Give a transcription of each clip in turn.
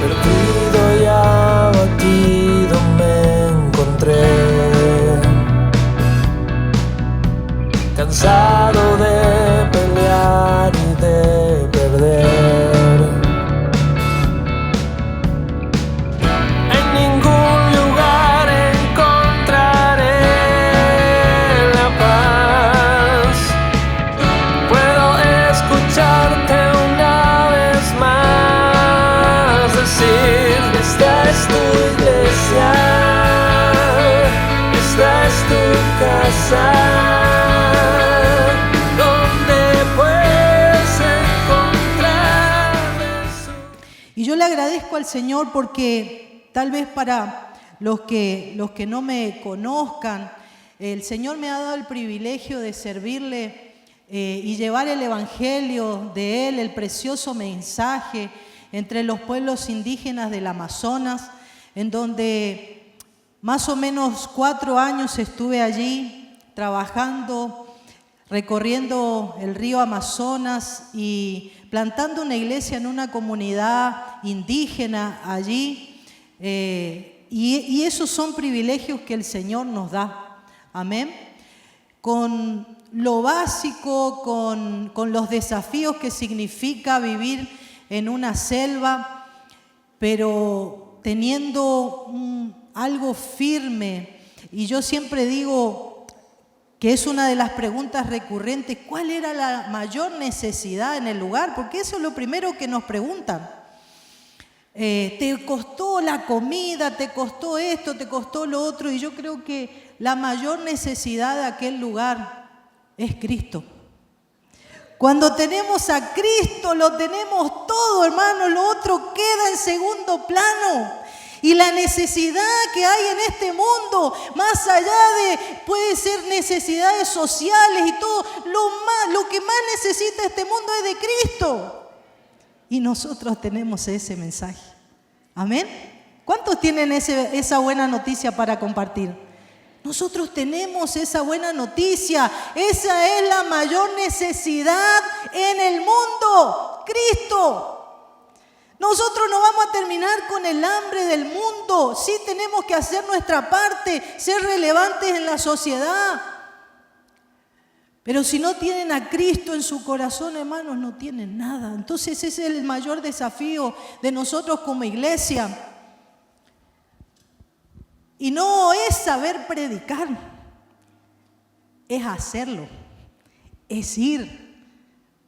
perdido y abatido me encontré, cansado de pelear y de perder. En ningún lugar encontraré la paz. Puedo escucharte una vez más decir: esta es tu iglesia, esta es tu casa. Y yo le agradezco al Señor porque tal vez para los que no me conozcan, el Señor me ha dado el privilegio de servirle y llevar el evangelio de Él, el precioso mensaje entre los pueblos indígenas del Amazonas, en donde más o menos 4 años estuve allí trabajando, recorriendo el río Amazonas y plantando una iglesia en una comunidad indígena allí. Y esos son privilegios que el Señor nos da. Amén. Con lo básico, con los desafíos que significa vivir en una selva, pero teniendo algo firme. Y yo siempre digo que es una de las preguntas recurrentes: ¿cuál era la mayor necesidad en el lugar? Porque eso es lo primero que nos preguntan. ¿Te costó la comida? ¿Te costó esto? ¿Te costó lo otro? Y yo creo que la mayor necesidad de aquel lugar es Cristo. Cuando tenemos a Cristo, lo tenemos todo, hermano. Lo otro queda en segundo plano. Y la necesidad que hay en este mundo, más allá de, puede ser necesidades sociales y todo, lo que más necesita este mundo es de Cristo. Y nosotros tenemos ese mensaje. ¿Amén? ¿Cuántos tienen esa buena noticia para compartir? Nosotros tenemos esa buena noticia. Esa es la mayor necesidad en el mundo: Cristo. Nosotros no vamos a terminar con el hambre del mundo. Sí tenemos que hacer nuestra parte, ser relevantes en la sociedad. Pero si no tienen a Cristo en su corazón, hermanos, no tienen nada. Entonces ese es el mayor desafío de nosotros como iglesia. Y no es saber predicar, es hacerlo, es ir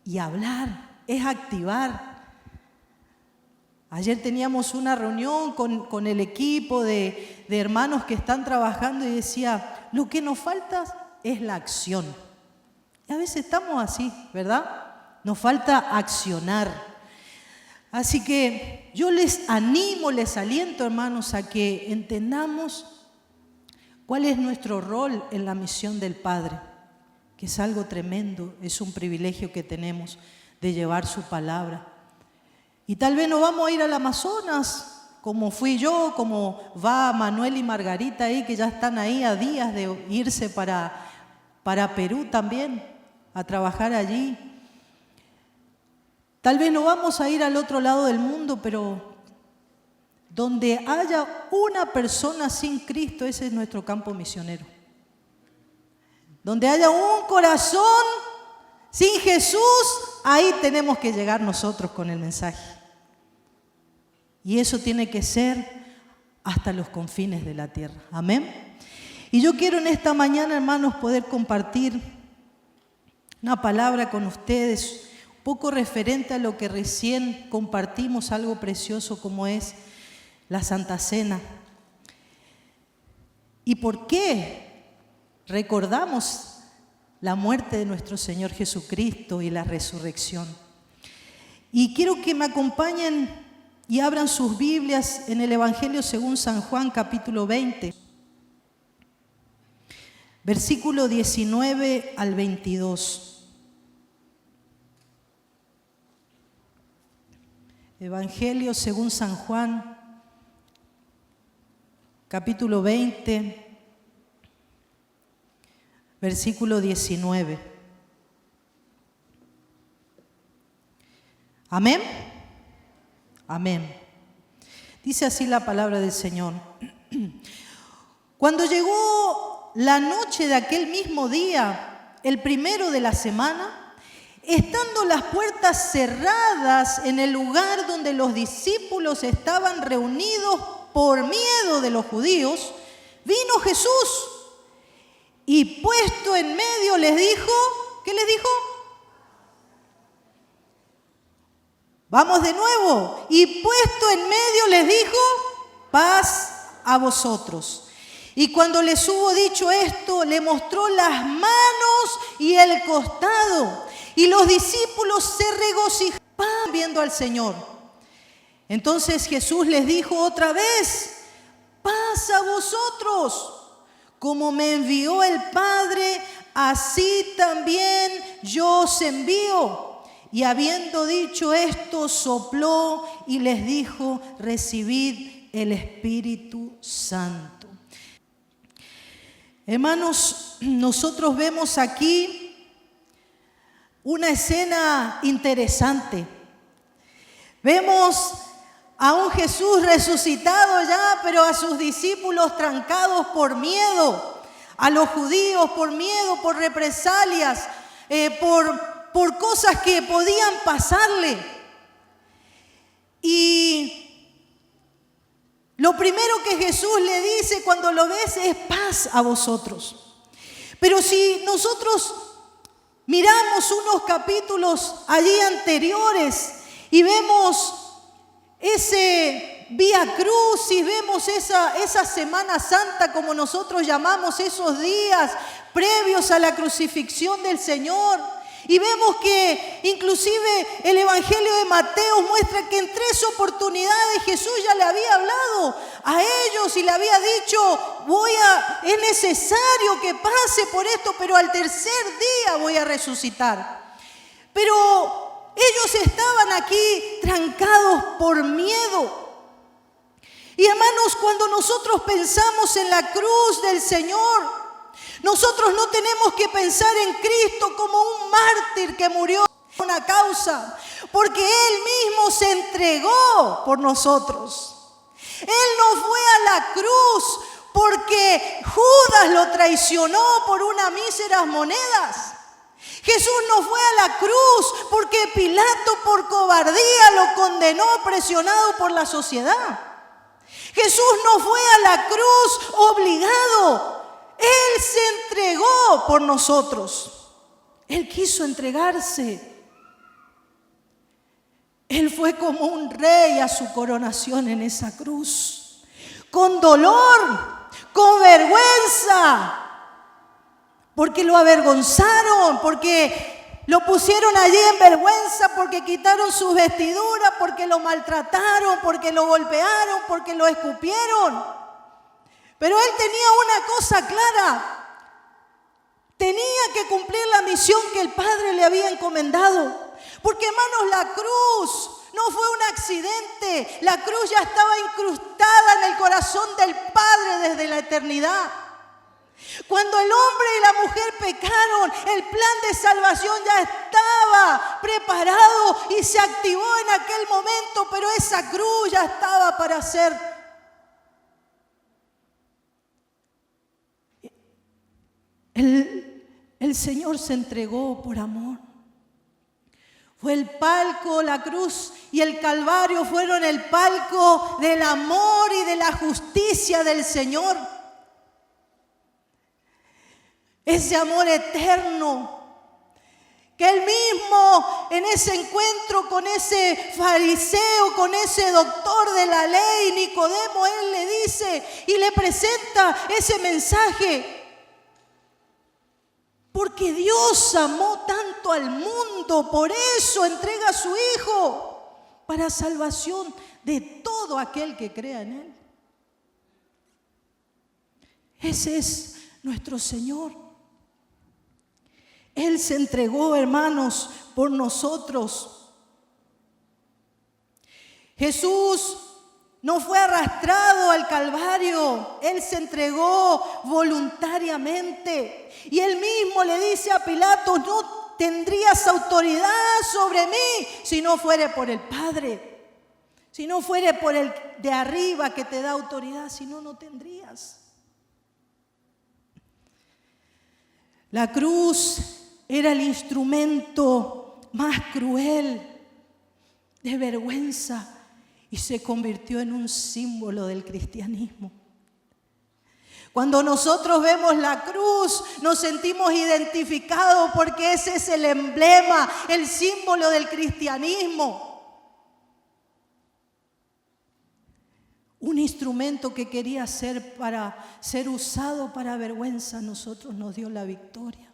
y hablar, es activar. Ayer teníamos una reunión con el equipo de hermanos que están trabajando y decía: lo que nos falta es la acción. Y a veces estamos así, ¿verdad? Nos falta accionar. Así que yo les animo, les aliento, hermanos, a que entendamos cuál es nuestro rol en la misión del Padre, que es algo tremendo, es un privilegio que tenemos de llevar su palabra. Y tal vez no vamos a ir al Amazonas, como fui yo, como va Manuel y Margarita ahí, que ya están ahí a días de irse para Perú también, a trabajar allí. Tal vez no vamos a ir al otro lado del mundo, pero donde haya una persona sin Cristo, ese es nuestro campo misionero. Donde haya un corazón sin Jesús, ahí tenemos que llegar nosotros con el mensaje. Y eso tiene que ser hasta los confines de la tierra. Amén. Y yo quiero en esta mañana, hermanos, poder compartir una palabra con ustedes, un poco referente a lo que recién compartimos, algo precioso como es la Santa Cena. ¿Y por qué recordamos la muerte de nuestro Señor Jesucristo y la resurrección? Y quiero que me acompañen y abran sus Biblias en el Evangelio según San Juan, capítulo 20, versículo 19 al 22. Evangelio según San Juan, capítulo 20, versículo 19. Amén. Amén. Dice así la palabra del Señor. Cuando llegó la noche de aquel mismo día, el primero de la semana, estando las puertas cerradas en el lugar donde los discípulos estaban reunidos por miedo de los judíos, vino Jesús y puesto en medio les dijo, ¿qué les dijo? Vamos de nuevo. Y puesto en medio les dijo, paz a vosotros. Y cuando les hubo dicho esto, le mostró las manos y el costado. Y los discípulos se regocijaban viendo al Señor. Entonces Jesús les dijo otra vez, paz a vosotros. Como me envió el Padre, así también yo os envío. Y habiendo dicho esto, sopló y les dijo, recibid el Espíritu Santo. Hermanos, nosotros vemos aquí una escena interesante. Vemos a un Jesús resucitado ya, pero a sus discípulos trancados por miedo, a los judíos por miedo, por represalias, por cosas que podían pasarle. Y lo primero que Jesús le dice cuando lo ves es paz a vosotros. Pero si nosotros miramos unos capítulos allí anteriores y vemos ese Vía Crucis, vemos esa Semana Santa, como nosotros llamamos esos días previos a la crucifixión del Señor, y vemos que inclusive el Evangelio de Mateo muestra que en 3 oportunidades Jesús ya le había hablado a ellos y le había dicho, es necesario que pase por esto, pero al tercer día voy a resucitar. Pero ellos estaban aquí trancados por miedo. Y hermanos, cuando nosotros pensamos en la cruz del Señor, nosotros no tenemos que pensar en Cristo como un mártir que murió por una causa, porque Él mismo se entregó por nosotros. Él no fue a la cruz porque Judas lo traicionó por unas míseras monedas. Jesús no fue a la cruz porque Pilato por cobardía lo condenó presionado por la sociedad. Jesús no fue a la cruz obligado. Él se entregó por nosotros. Él quiso entregarse. Él fue como un rey a su coronación en esa cruz. Con dolor, con vergüenza. Porque lo avergonzaron, porque lo pusieron allí en vergüenza, porque quitaron sus vestiduras, porque lo maltrataron, porque lo golpearon, porque lo escupieron. Pero Él tenía una cosa clara. Tenía que cumplir la misión que el Padre le había encomendado. Porque, hermanos, la cruz no fue un accidente. La cruz ya estaba incrustada en el corazón del Padre desde la eternidad. Cuando el hombre y la mujer pecaron, el plan de salvación ya estaba preparado y se activó en aquel momento, pero esa cruz ya estaba para ser. El Señor se entregó por amor. Fue el palco, la cruz y el Calvario fueron el palco del amor y de la justicia del Señor. Ese amor eterno que Él mismo en ese encuentro con ese fariseo, con ese doctor de la ley, Nicodemo, Él le dice y le presenta ese mensaje. Porque Dios amó tanto al mundo, por eso entrega a su Hijo para salvación de todo aquel que crea en Él. Ese es nuestro Señor. Él se entregó, hermanos, por nosotros. Jesús no fue arrastrado al Calvario, Él se entregó voluntariamente. Y Él mismo le dice a Pilato, no tendrías autoridad sobre mí si no fuere por el Padre. Si no fuera por el de arriba que te da autoridad, si no, no tendrías. La cruz era el instrumento más cruel de vergüenza y se convirtió en un símbolo del cristianismo. Cuando nosotros vemos la cruz, nos sentimos identificados porque ese es el emblema, el símbolo del cristianismo. Un instrumento que quería ser usado para vergüenza, a nosotros nos dio la victoria.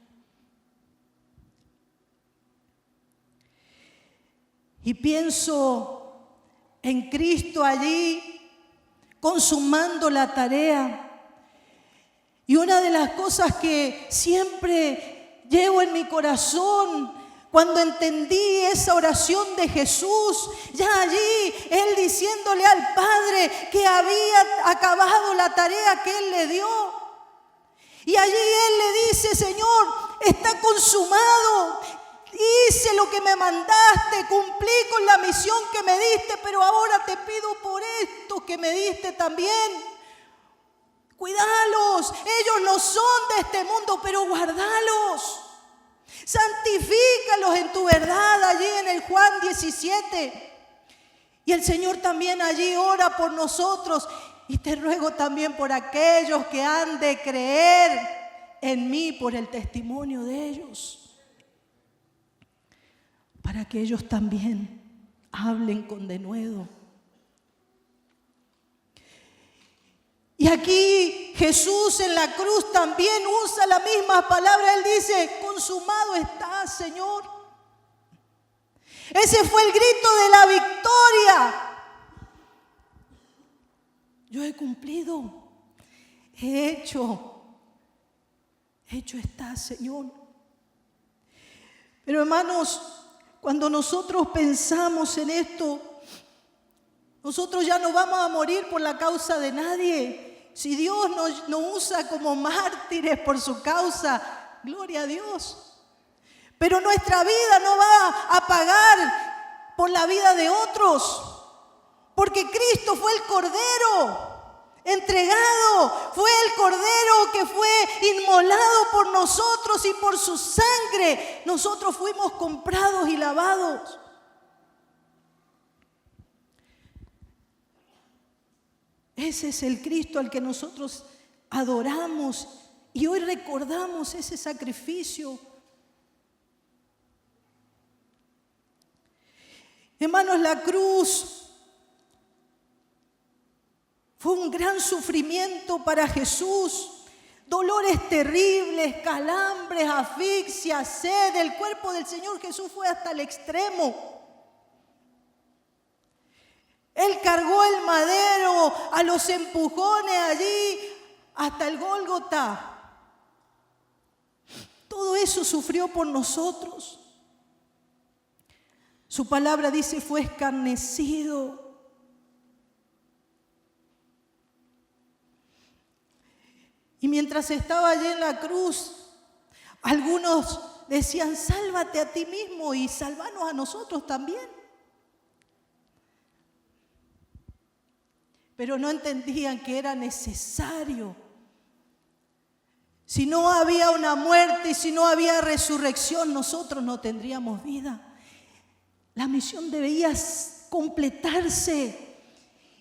Y pienso en Cristo allí, consumando la tarea. Y una de las cosas que siempre llevo en mi corazón, cuando entendí esa oración de Jesús, ya allí Él diciéndole al Padre que había acabado la tarea que Él le dio. Y allí Él le dice: Señor, está consumado. Hice lo que me mandaste, cumplí con la misión que me diste, pero ahora te pido por esto que me diste también. Cuídalos, ellos no son de este mundo, pero guardalos. Santifícalos en tu verdad, allí en el Juan 17. Y el Señor también allí ora por nosotros. Y te ruego también por aquellos que han de creer en mí por el testimonio de ellos, para que ellos también hablen con denuedo. Y aquí Jesús en la cruz también usa la misma palabra. Él dice: consumado está, Señor. Ese fue el grito de la victoria. Yo he cumplido, he hecho está, Señor. Pero hermanos, cuando nosotros pensamos en esto, nosotros ya no vamos a morir por la causa de nadie. Si Dios nos usa como mártires por su causa, gloria a Dios. Pero nuestra vida no va a pagar por la vida de otros, porque Cristo fue el Cordero entregado, fue el Cordero que fue inmolado por nosotros, y por su sangre nosotros fuimos comprados y lavados. Ese es el Cristo al que nosotros adoramos y hoy recordamos ese sacrificio. Hermanos, la cruz fue un gran sufrimiento para Jesús. Dolores terribles, calambres, asfixia, sed. El cuerpo del Señor Jesús fue hasta el extremo. Él cargó el madero a los empujones allí hasta el Gólgota. Todo eso sufrió por nosotros. Su palabra dice: fue escarnecido. Y mientras estaba allí en la cruz, algunos decían: sálvate a ti mismo y sálvanos a nosotros también. Pero no entendían que era necesario. Si no había una muerte y si no había resurrección, nosotros no tendríamos vida. La misión debía completarse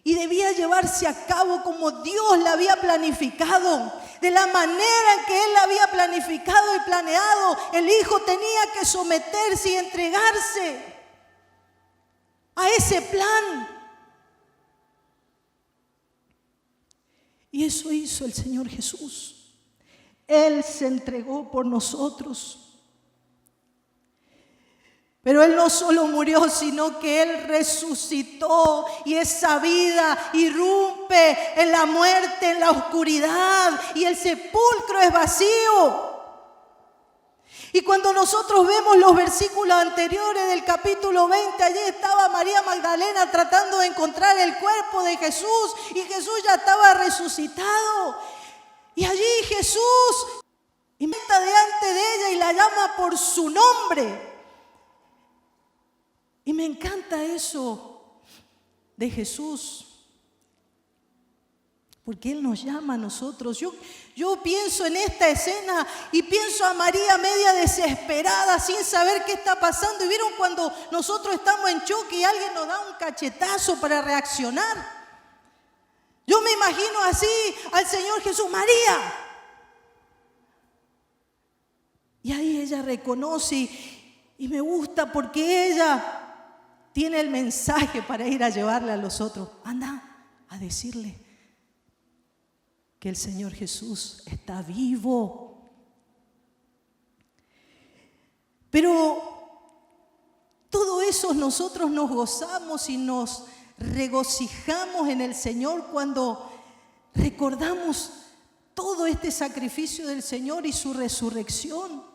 y debía llevarse a cabo como Dios la había planificado. De la manera en que Él la había planificado y planeado, el Hijo tenía que someterse y entregarse a ese plan. Y eso hizo el Señor Jesús. Él se entregó por nosotros. Pero Él no solo murió, sino que Él resucitó, y esa vida irrumpe en la muerte, en la oscuridad, y el sepulcro es vacío. Y cuando nosotros vemos los versículos anteriores del capítulo 20, allí estaba María Magdalena tratando de encontrar el cuerpo de Jesús, y Jesús ya estaba resucitado. Y allí Jesús invita delante de ella y la llama por su nombre. Y me encanta eso de Jesús. Porque Él nos llama a nosotros. Yo pienso en esta escena y pienso a María media desesperada, sin saber qué está pasando. ¿Y vieron cuando nosotros estamos en choque y alguien nos da un cachetazo para reaccionar? Yo me imagino así al Señor Jesús: María. Y ahí ella reconoce y me gusta porque ella tiene el mensaje para ir a llevarle a los otros. Anda a decirle que el Señor Jesús está vivo. Pero todo eso nosotros nos gozamos y nos regocijamos en el Señor cuando recordamos todo este sacrificio del Señor y su resurrección.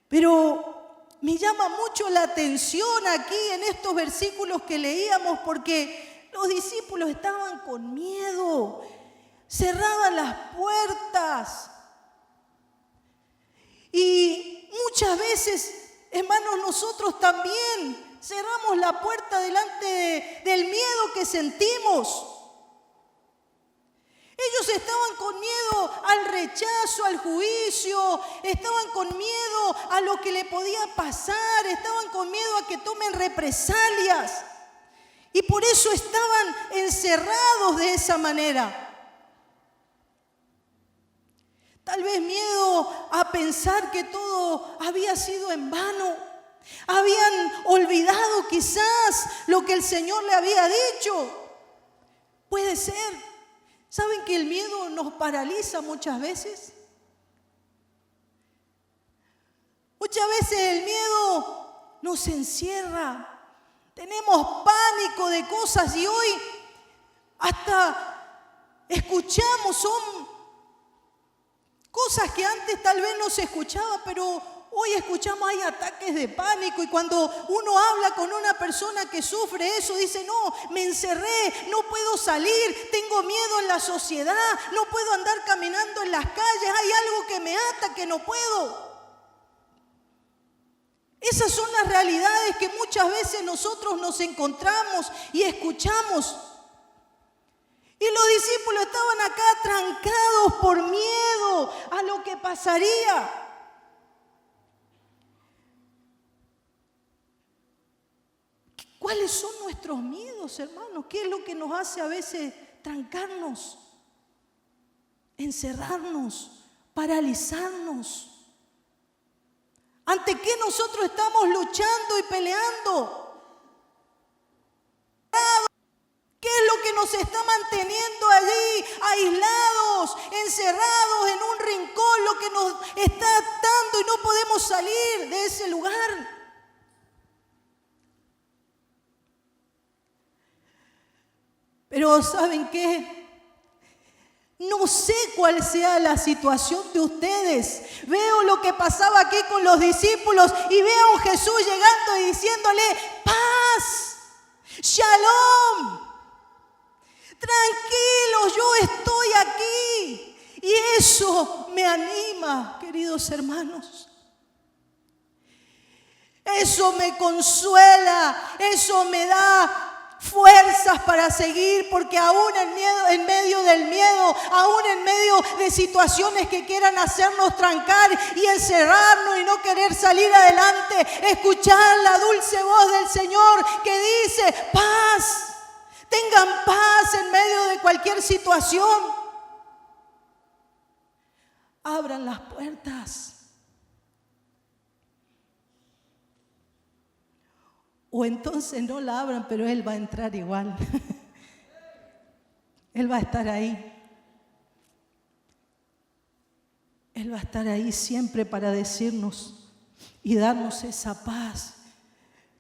Pero me llama mucho la atención aquí en estos versículos que leíamos, porque los discípulos estaban con miedo, cerraban las puertas. Y muchas veces, hermanos, nosotros también cerramos la puerta delante del miedo que sentimos. Ellos estaban con miedo al rechazo, al juicio, estaban con miedo a lo que le podía pasar, estaban con miedo a que tomen represalias. Y por eso estaban encerrados de esa manera. Tal vez miedo a pensar que todo había sido en vano. Habían olvidado quizás lo que el Señor le había dicho. Puede ser. ¿Saben que el miedo nos paraliza muchas veces? Muchas veces el miedo nos encierra. Tenemos pánico de cosas y hoy hasta escuchamos, son cosas que antes tal vez no se escuchaba, pero hoy escuchamos, hay ataques de pánico, y cuando uno habla con una persona que sufre eso, dice: no, me encerré, no puedo salir, tengo miedo en la sociedad, no puedo andar caminando en las calles, hay algo que me ata, que no puedo. Esas son las realidades que muchas veces nosotros nos encontramos y escuchamos. Y los discípulos estaban acá trancados por miedo a lo que pasaría. ¿Cuáles son nuestros miedos, hermanos? ¿Qué es lo que nos hace a veces trancarnos, encerrarnos, paralizarnos? ¿Ante qué nosotros estamos luchando y peleando? ¿Qué es lo que nos está manteniendo allí, aislados, encerrados en un rincón, lo que nos está atando y no podemos salir de ese lugar? Pero ¿saben qué? No sé cuál sea la situación de ustedes. Veo lo que pasaba aquí con los discípulos y veo a un Jesús llegando y diciéndole: paz, shalom, tranquilos, yo estoy aquí. Y eso me anima, queridos hermanos. Eso me consuela, eso me da fuerzas para seguir, porque aún en medio del miedo, aún en medio de situaciones que quieran hacernos trancar y encerrarnos y no querer salir adelante, escuchar la dulce voz del Señor que dice: paz, tengan paz en medio de cualquier situación. Abran las puertas. O entonces no la abran, pero Él va a entrar igual. Él va a estar ahí. Él va a estar ahí siempre para decirnos y darnos esa paz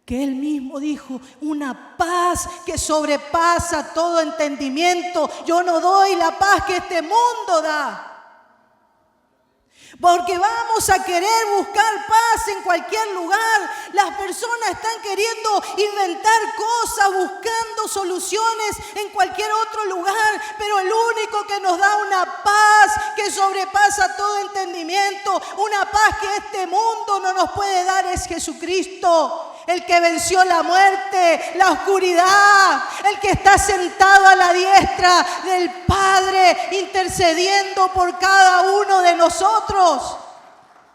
que Él mismo dijo: una paz que sobrepasa todo entendimiento. Yo no doy la paz que este mundo da. Porque vamos a querer buscar paz en cualquier lugar. Las personas están queriendo inventar cosas, buscando soluciones en cualquier otro lugar. Pero el único que nos da una paz que sobrepasa todo entendimiento, una paz que este mundo no nos puede dar, es Jesucristo. el que venció la muerte, la oscuridad, el que está sentado a la diestra del Padre, intercediendo por cada uno de nosotros.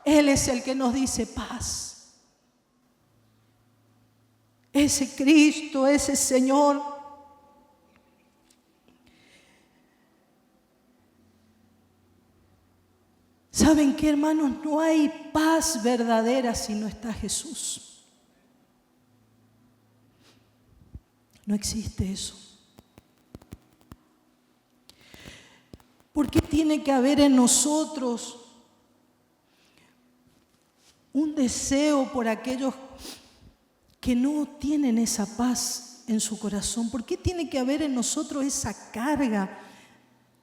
Él es el que nos dice paz. Ese Cristo, ese Señor. ¿Saben qué, hermanos? No hay paz verdadera si no está Jesús. No existe eso. ¿Por qué tiene que haber en nosotros un deseo por aquellos que no tienen esa paz en su corazón? ¿Por qué tiene que haber en nosotros esa carga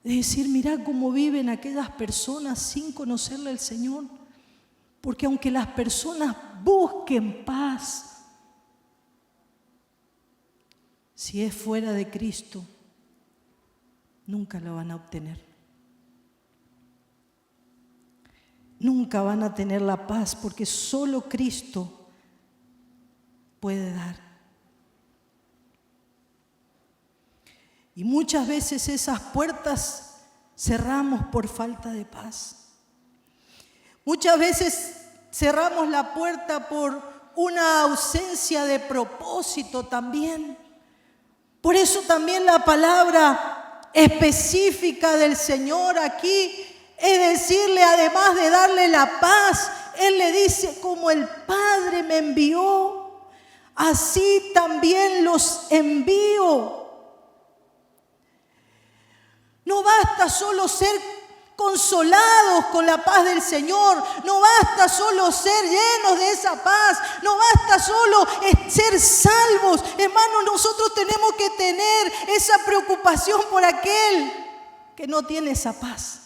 de decir, mirá cómo viven aquellas personas sin conocerle al Señor? Porque aunque las personas busquen paz, si es fuera de Cristo, nunca la van a obtener. Nunca van a tener la paz, porque solo Cristo puede dar. Y muchas veces esas puertas cerramos por falta de paz. Muchas veces cerramos la puerta por una ausencia de propósito también. Por eso también la palabra específica del Señor aquí es decirle, además de darle la paz, Él le dice, como el Padre me envió, así también los envío. No basta solo ser consolados con la paz del Señor, no basta solo ser llenos de esa paz, no basta solo ser salvos. Hermanos, nosotros tenemos que tener esa preocupación por aquel que no tiene esa paz.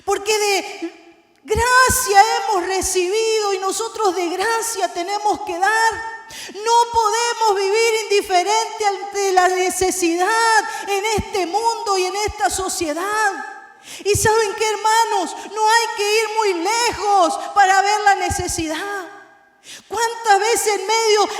Porque de gracia hemos recibido y nosotros de gracia tenemos que dar. No podemos vivir indiferente ante la necesidad en este mundo y en esta sociedad. Y ¿saben qué, hermanos? No hay que ir muy lejos para ver la necesidad. ¿Cuántas veces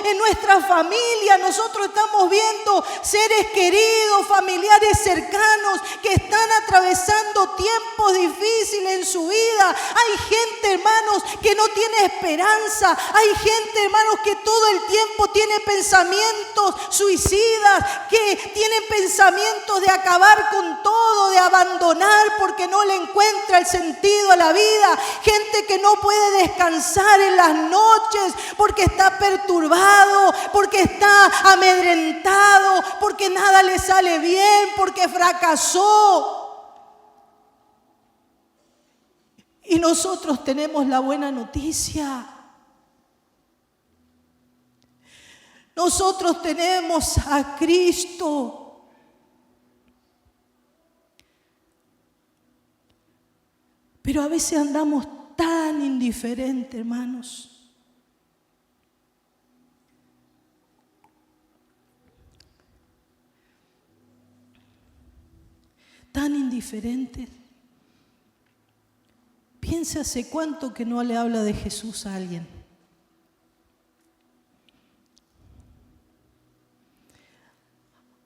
en nuestra familia nosotros estamos viendo seres queridos, familiares cercanos que están atravesando tiempos difíciles en su vida? Hay gente, hermanos, que no tiene esperanza. Hay gente, hermanos, que todo el tiempo tiene pensamientos suicidas, que tienen pensamientos de acabar con todo, de abandonar porque no le encuentra el sentido a la vida. Gente que no puede descansar en las noches porque está perturbado, porque está amedrentado, porque nada le sale bien, porque fracasó. Y nosotros tenemos la buena noticia. Nosotros tenemos a Cristo. Pero a veces andamos tan indiferentes, hermanos. Tan indiferentes. Piensa hace cuánto que no le habla de Jesús a alguien.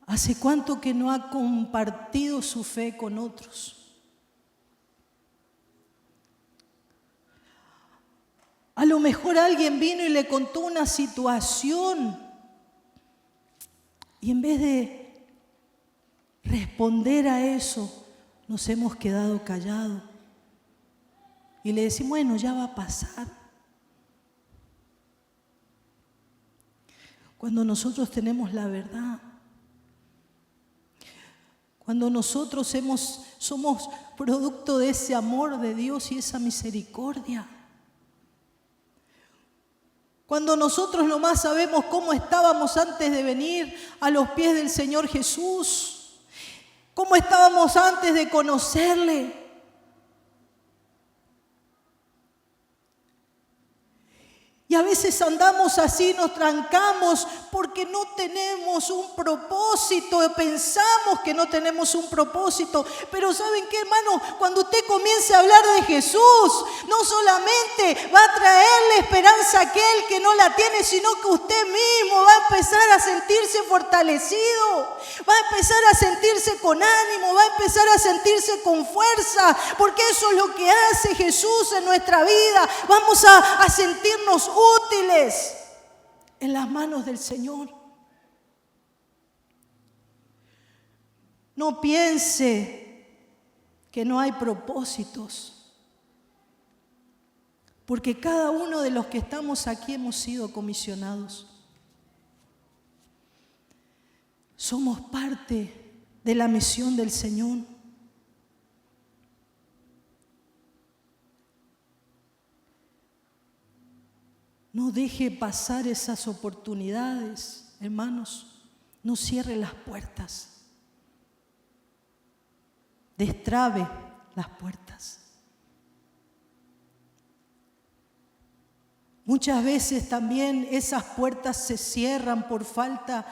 Hace cuánto que no ha compartido su fe con otros. A lo mejor alguien vino y le contó una situación y en vez de responder a eso, nos hemos quedado callados y le decimos, bueno, ya va a pasar. Cuando nosotros tenemos la verdad, cuando nosotros somos producto de ese amor de Dios y esa misericordia, cuando nosotros nomás sabemos cómo estábamos antes de venir a los pies del Señor Jesús, cómo estábamos antes de conocerle. Y a veces andamos así, nos trancamos porque no tenemos un propósito, pensamos que no tenemos un propósito. Pero ¿saben qué, hermano? Cuando usted comience a hablar de Jesús, no solamente va a traerle esperanza a aquel que no la tiene, sino que usted mismo va a empezar a sentirse fortalecido, va a empezar a sentirse con ánimo, va a empezar a sentirse con fuerza, porque eso es lo que hace Jesús en nuestra vida. Vamos a sentirnos útiles en las manos del Señor. No piense que no hay propósitos, porque cada uno de los que estamos aquí hemos sido comisionados. Somos parte de la misión del Señor. No deje pasar esas oportunidades, hermanos. No cierre las puertas. Destrabe las puertas. Muchas veces también esas puertas se cierran por falta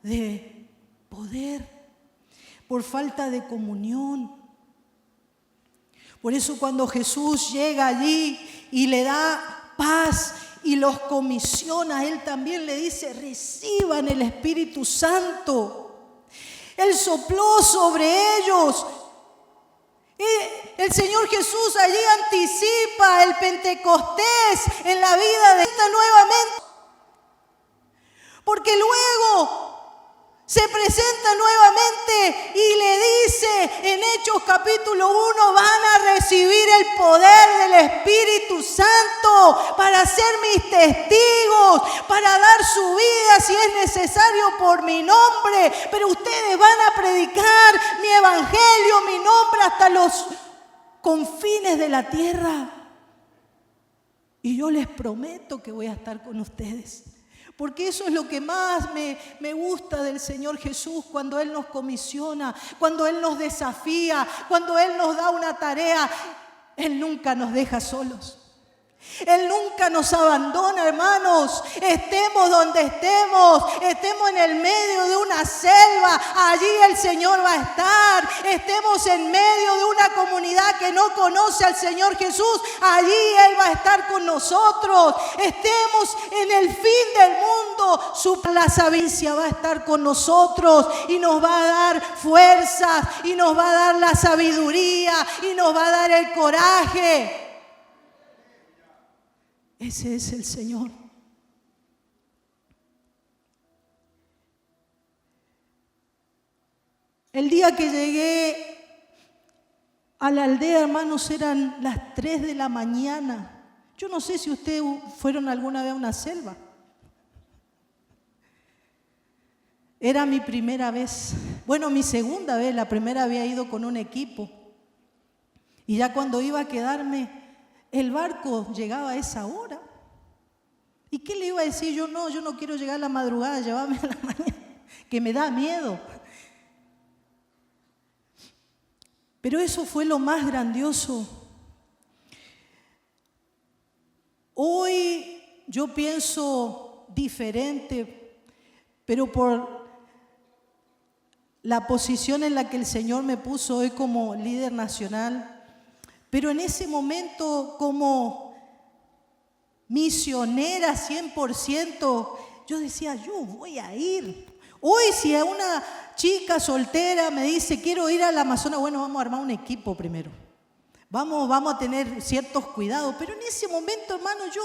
de poder, por falta de comunión. Por eso cuando Jesús llega allí y le da paz y los comisiona, Él también le dice: reciban el Espíritu Santo. Él sopló sobre ellos. El Señor Jesús allí anticipa el Pentecostés en la vida de esta nuevamente. Porque luego se presenta nuevamente y le dice en Hechos capítulo 1: van a recibir el poder del Espíritu Santo para ser mis testigos, para dar su vida si es necesario por mi nombre. Pero ustedes van a predicar mi evangelio, mi nombre hasta los confines de la tierra. Y yo les prometo que voy a estar con ustedes. Porque eso es lo que más me gusta del Señor Jesús, cuando Él nos comisiona, cuando Él nos desafía, cuando Él nos da una tarea. Él nunca nos deja solos. Él nunca nos abandona, hermanos. Estemos donde estemos, estemos en el medio de una selva, allí el Señor va a estar. Estemos en medio de una comunidad que no conoce al Señor Jesús, allí Él va a estar con nosotros. Estemos en el fin del mundo, la sabiduría va a estar con nosotros y nos va a dar fuerzas y nos va a dar la sabiduría y nos va a dar el coraje. Ese es el Señor. El día que llegué a la aldea, hermanos, eran las 3 de la mañana. Yo no sé si ustedes fueron alguna vez a una selva. Era mi primera vez. Bueno, mi segunda vez. La primera había ido con un equipo. Y ya cuando iba a quedarme, el barco llegaba a esa hora. ¿Y qué le iba a decir? Yo no quiero llegar a la madrugada, llévame a la mañana, que me da miedo. Pero eso fue lo más grandioso. Hoy yo pienso diferente, pero por la posición en la que el Señor me puso hoy como líder nacional. Pero en ese momento, como misionera 100%, yo decía: yo voy a ir. Hoy si a una chica soltera me dice: quiero ir al Amazonas, bueno, vamos a armar un equipo primero. Vamos a tener ciertos cuidados. Pero en ese momento, hermano, yo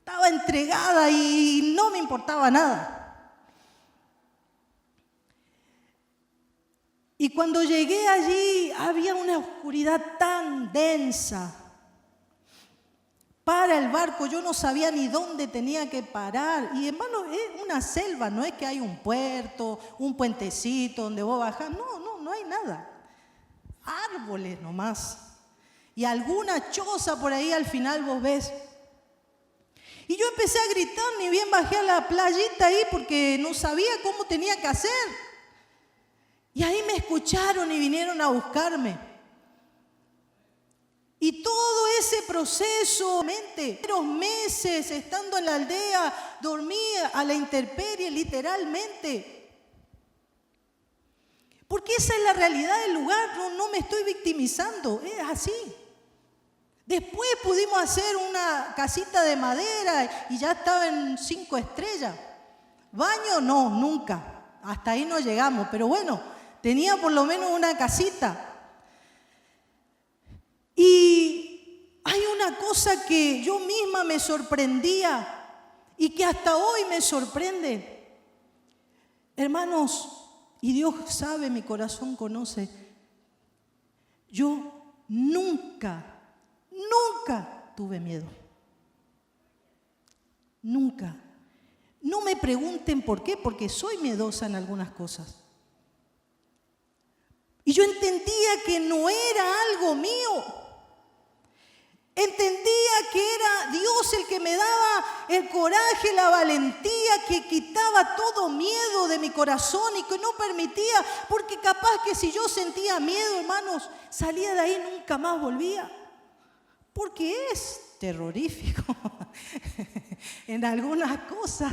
estaba entregada y no me importaba nada. Y cuando llegué allí había una oscuridad tan densa. Para el barco, yo no sabía ni dónde tenía que parar. Y hermano, es una selva, no es que hay un puerto, un puentecito donde vos bajás. No hay nada. Árboles nomás. Y alguna choza por ahí al final vos ves. Y yo empecé a gritar, ni bien bajé a la playita ahí porque no sabía cómo tenía que hacer. Y ahí me escucharon y vinieron a buscarme. Y todo ese proceso, los meses estando en la aldea, dormí a la intemperie literalmente. Porque esa es la realidad del lugar, no me estoy victimizando, es así. Después pudimos hacer una casita de madera y ya estaba en 5 estrellas. Baño no, nunca, hasta ahí no llegamos, pero bueno, tenía por lo menos una casita. Y hay una cosa que yo misma me sorprendía y que hasta hoy me sorprende. Hermanos, y Dios sabe, mi corazón conoce, yo nunca tuve miedo. Nunca. No me pregunten por qué, porque soy miedosa en algunas cosas. Y yo entendía que no era algo mío. Entendía que era Dios el que me daba el coraje, la valentía, que quitaba todo miedo de mi corazón y que no permitía, porque capaz que si yo sentía miedo, hermanos, salía de ahí y nunca más volvía. Porque es terrorífico en algunas cosas.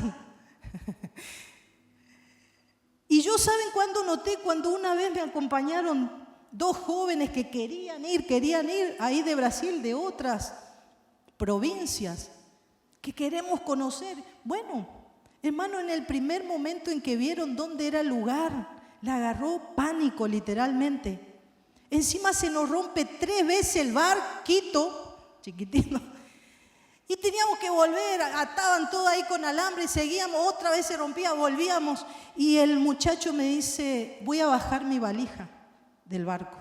Y yo, ¿saben cuándo noté? Cuando una vez me acompañaron 2 jóvenes que querían ir ahí de Brasil, de otras provincias, que queremos conocer. Bueno, hermano, en el primer momento en que vieron dónde era el lugar, le agarró pánico literalmente. Encima se nos rompe 3 veces el barquito, chiquitito, y teníamos que volver, ataban todo ahí con alambre y seguíamos, otra vez se rompía, volvíamos. Y el muchacho me dice, voy a bajar mi valija del barco.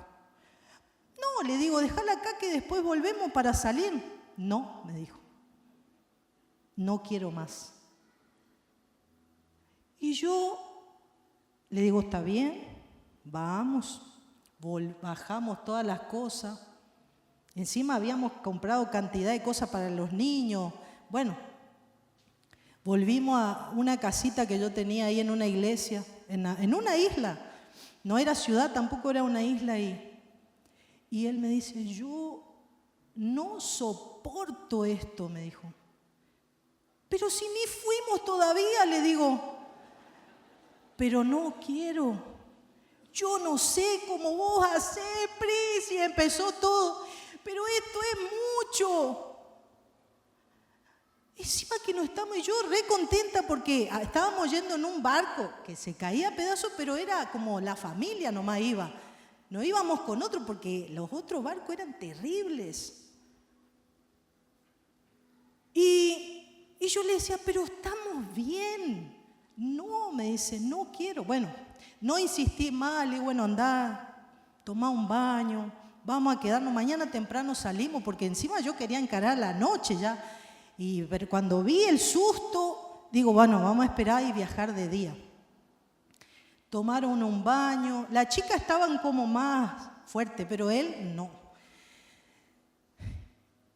No, le digo, déjala acá que después volvemos para salir. No, me dijo, no quiero más. Y yo le digo, está bien, vamos, bajamos todas las cosas. Encima habíamos comprado cantidad de cosas para los niños. Bueno, volvimos a una casita que yo tenía ahí en una iglesia, en una isla. No era ciudad, tampoco era una isla ahí. Y él me dice, yo no soporto esto, me dijo. Pero si ni fuimos todavía, le digo. Pero no quiero. Yo no sé cómo vos hacés, Pris, y empezó todo. Pero esto es mucho. Encima que no estamos, y yo re contenta porque estábamos yendo en un barco que se caía a pedazos, pero era como la familia nomás iba. No íbamos con otro porque los otros barcos eran terribles. Y yo le decía, pero estamos bien. No, me dice, no quiero. Bueno, no insistí más, le digo, bueno, andá, tomá un baño, vamos a quedarnos, mañana temprano salimos, porque encima yo quería encarar la noche ya. Y cuando vi el susto, digo, bueno, vamos a esperar y viajar de día. Tomaron un baño. Las chicas estaban como más fuertes, pero él no.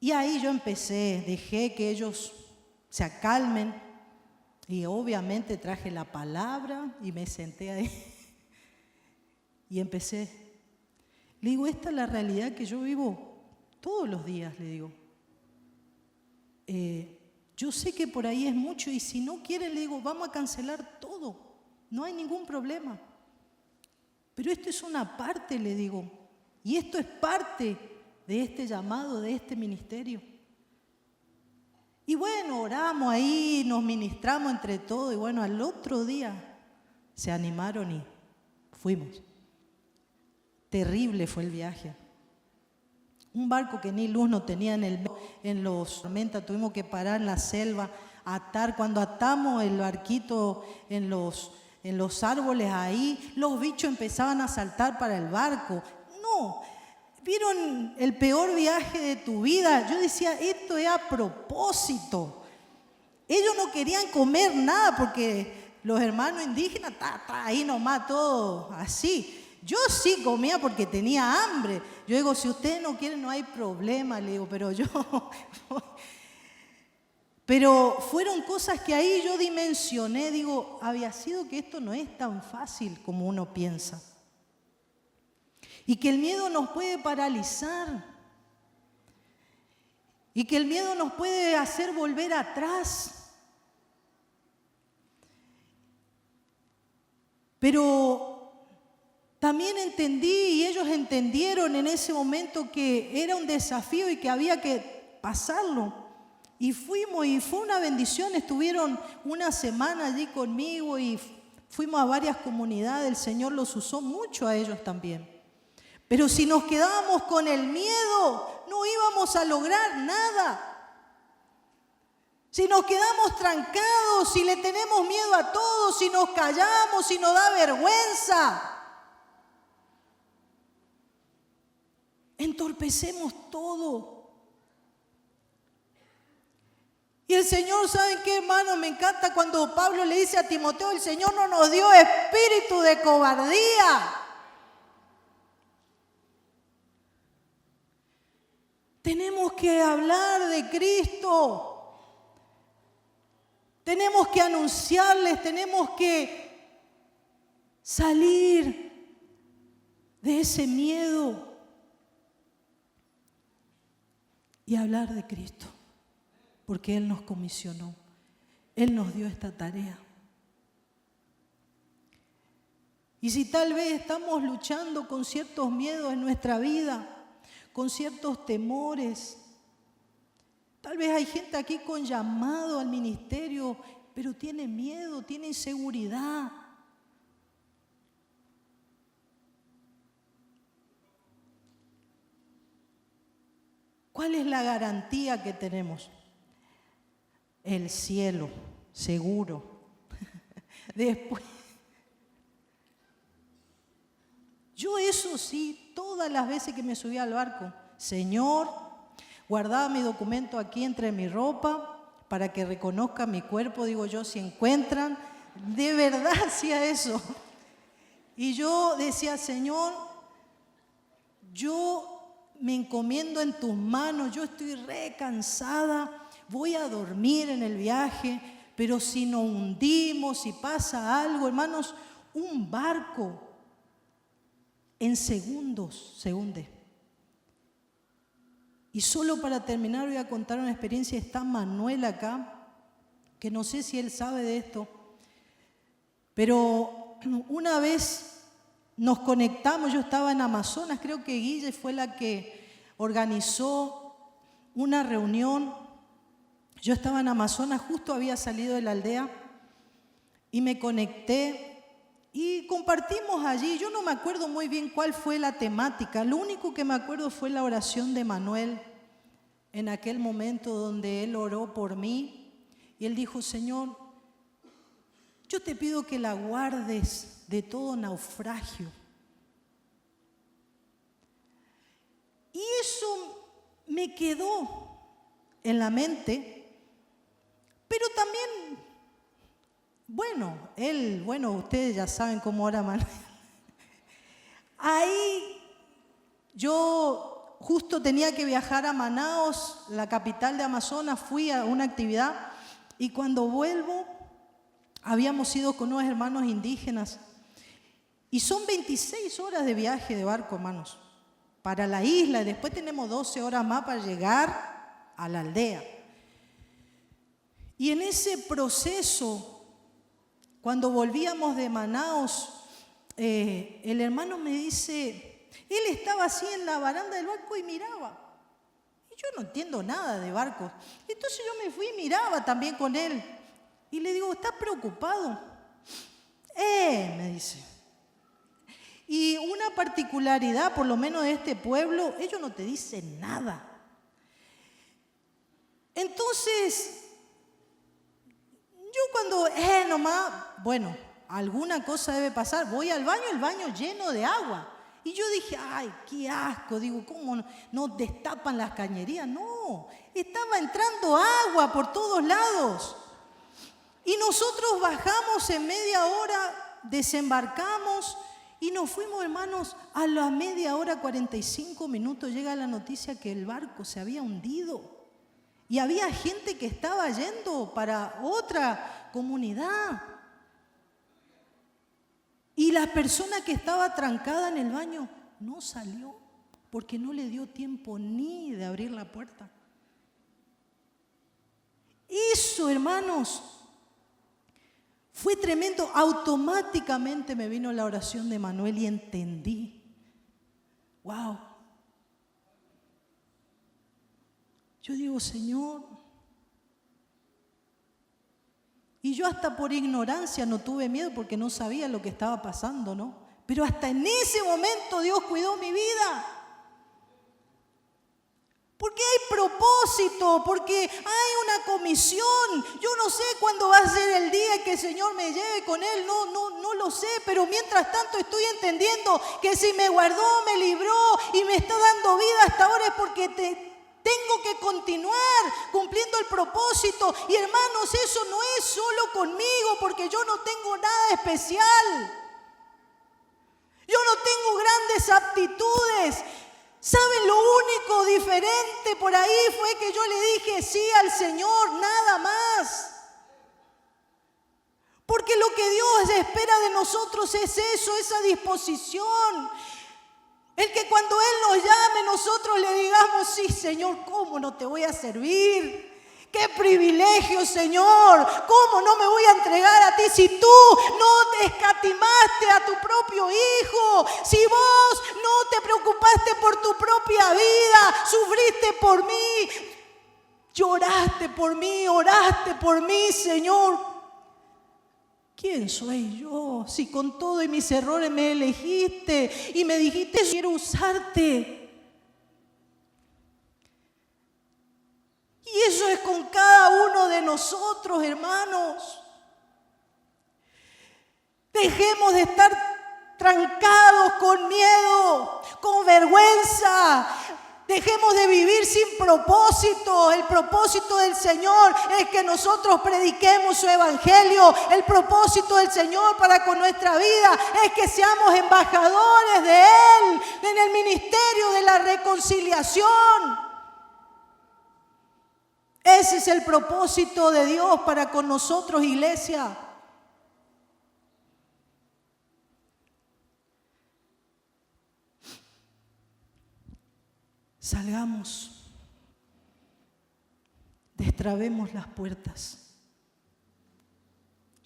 Y ahí yo empecé, dejé que ellos se acalmen. Y obviamente traje la palabra y me senté ahí. Y empecé. Le digo, esta es la realidad que yo vivo todos los días, le digo. Yo sé que por ahí es mucho y si no quieren, le digo, vamos a cancelar todo, no hay ningún problema. Pero esto es una parte, le digo, y esto es parte de este llamado, de este ministerio. Y bueno, oramos ahí, nos ministramos entre todos y bueno, al otro día se animaron y fuimos. Terrible fue el viaje. Un barco que ni luz no tenía en los tormentas, tuvimos que parar en la selva, atar. Cuando atamos el barquito en los árboles ahí, los bichos empezaban a saltar para el barco. No, ¿vieron el peor viaje de tu vida? Yo decía, esto es a propósito. Ellos no querían comer nada porque los hermanos indígenas, ahí nomás todo así. Yo sí comía porque tenía hambre. Yo digo, si ustedes no quieren, no hay problema, le digo, pero yo... Pero fueron cosas que ahí yo dimensioné, digo, había sido que esto no es tan fácil como uno piensa. Y que el miedo nos puede paralizar. y que el miedo nos puede hacer volver atrás. Pero también entendí y ellos entendieron en ese momento que era un desafío y que había que pasarlo. Y fuimos y fue una bendición. Estuvieron una semana allí conmigo y fuimos a varias comunidades. El Señor los usó mucho a ellos también. Pero si nos quedábamos con el miedo, no íbamos a lograr nada. Si nos quedamos trancados, si le tenemos miedo a todo, si nos callamos, si nos da vergüenza, entorpecemos todo. Y el Señor, ¿saben qué, hermano? Me encanta cuando Pablo le dice a Timoteo, el Señor no nos dio espíritu de cobardía. Tenemos que hablar de Cristo. Tenemos que anunciarles, tenemos que salir de ese miedo y hablar de Cristo, porque Él nos comisionó, Él nos dio esta tarea. Y si tal vez estamos luchando con ciertos miedos en nuestra vida, con ciertos temores, tal vez hay gente aquí con llamado al ministerio, pero tiene miedo, tiene inseguridad. ¿Cuál es la garantía que tenemos? El cielo, seguro. Después, yo eso sí, todas las veces que me subía al barco, Señor, guardaba mi documento aquí entre mi ropa para que reconozca mi cuerpo, digo yo, si encuentran, de verdad hacía eso. Y yo decía, Señor, yo me encomiendo en tus manos, yo estoy re cansada, voy a dormir en el viaje, pero si nos hundimos, si pasa algo, hermanos, un barco en segundos se hunde. Y solo para terminar voy a contar una experiencia. Está Manuel acá, que no sé si él sabe de esto, pero una vez nos conectamos, yo estaba en Amazonas, creo que Guille fue la que organizó una reunión. Yo estaba en Amazonas, justo había salido de la aldea y me conecté y compartimos allí. Yo no me acuerdo muy bien cuál fue la temática, lo único que me acuerdo fue la oración de Manuel en aquel momento donde él oró por mí y él dijo, Señor, yo te pido que la guardes de todo naufragio. Y eso me quedó en la mente, pero también, ustedes ya saben cómo ora Manuel. Ahí yo justo tenía que viajar a Manaos, la capital de Amazonas, fui a una actividad y cuando vuelvo habíamos ido con unos hermanos indígenas y son 26 horas de viaje de barco, hermanos, para la isla y después tenemos 12 horas más para llegar a la aldea. Y en ese proceso, cuando volvíamos de Manaos, el hermano me dice, él estaba así en la baranda del barco y miraba. Y yo no entiendo nada de barcos. Entonces yo me fui y miraba también con él. Y le digo, ¿estás preocupado? Me dice. Y una particularidad, por lo menos de este pueblo, ellos no te dicen nada. Entonces, yo cuando, nomás, bueno, alguna cosa debe pasar, voy al baño, el baño lleno de agua. Y yo dije, ay, qué asco, digo, ¿cómo no destapan las cañerías? No, estaba entrando agua por todos lados. Y nosotros bajamos en media hora, desembarcamos y nos fuimos, hermanos, a la media hora, 45 minutos, llega la noticia que el barco se había hundido. Y había gente que estaba yendo para otra comunidad. Y la persona que estaba trancada en el baño no salió porque no le dio tiempo ni de abrir la puerta. Eso, hermanos, fue tremendo. Automáticamente me vino la oración de Manuel y entendí. Wow. Yo digo, Señor, y yo hasta por ignorancia no tuve miedo porque no sabía lo que estaba pasando, ¿no? Pero hasta en ese momento Dios cuidó mi vida. Porque hay propósito, porque hay una comisión. Yo no sé cuándo va a ser el día que el Señor me lleve con Él, no lo sé, pero mientras tanto estoy entendiendo que si me guardó, me libró y me está dando vida hasta ahora es porque tengo que continuar cumpliendo el propósito. Y hermanos, eso no es solo conmigo, porque yo no tengo nada especial. Yo no tengo grandes aptitudes. ¿Saben? Lo único diferente por ahí fue que yo le dije sí al Señor, nada más. Porque lo que Dios espera de nosotros es eso, esa disposición. El que cuando Él nos llame, nosotros le digamos, sí, Señor, ¿cómo no te voy a servir? ¡Qué privilegio, Señor! ¿Cómo no me voy a entregar a ti si tú no te escatimaste a tu propio hijo? Si vos no te preocupaste por tu propia vida, sufriste por mí, lloraste por mí, oraste por mí, Señor. ¿Quién soy yo? Si con todo y mis errores me elegiste y me dijiste, quiero usarte. Y eso es con cada uno de nosotros, hermanos. Dejemos de estar trancados con miedo, con vergüenza. Dejemos de vivir sin propósito. El propósito del Señor es que nosotros prediquemos su evangelio. El propósito del Señor para con nuestra vida es que seamos embajadores de Él en el ministerio de la reconciliación. Ese es el propósito de Dios para con nosotros, iglesia. Salgamos, destrabemos las puertas,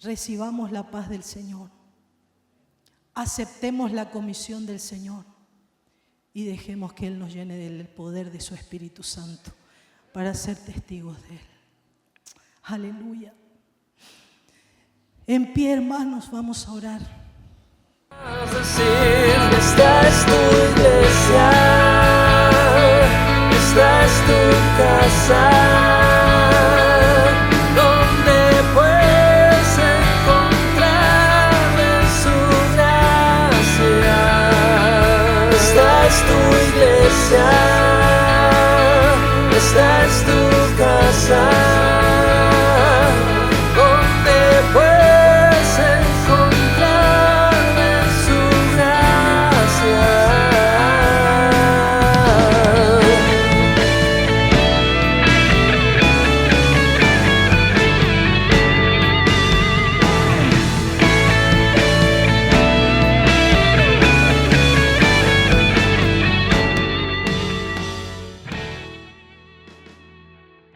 recibamos la paz del Señor, aceptemos la comisión del Señor y dejemos que Él nos llene del poder de su Espíritu Santo para ser testigos de Él. Aleluya. En pie, hermanos, vamos a orar. Esta es tu iglesia, esta es tu casa, donde puedes encontrar de su gracia. Esta es tu iglesia, esta es tu casa.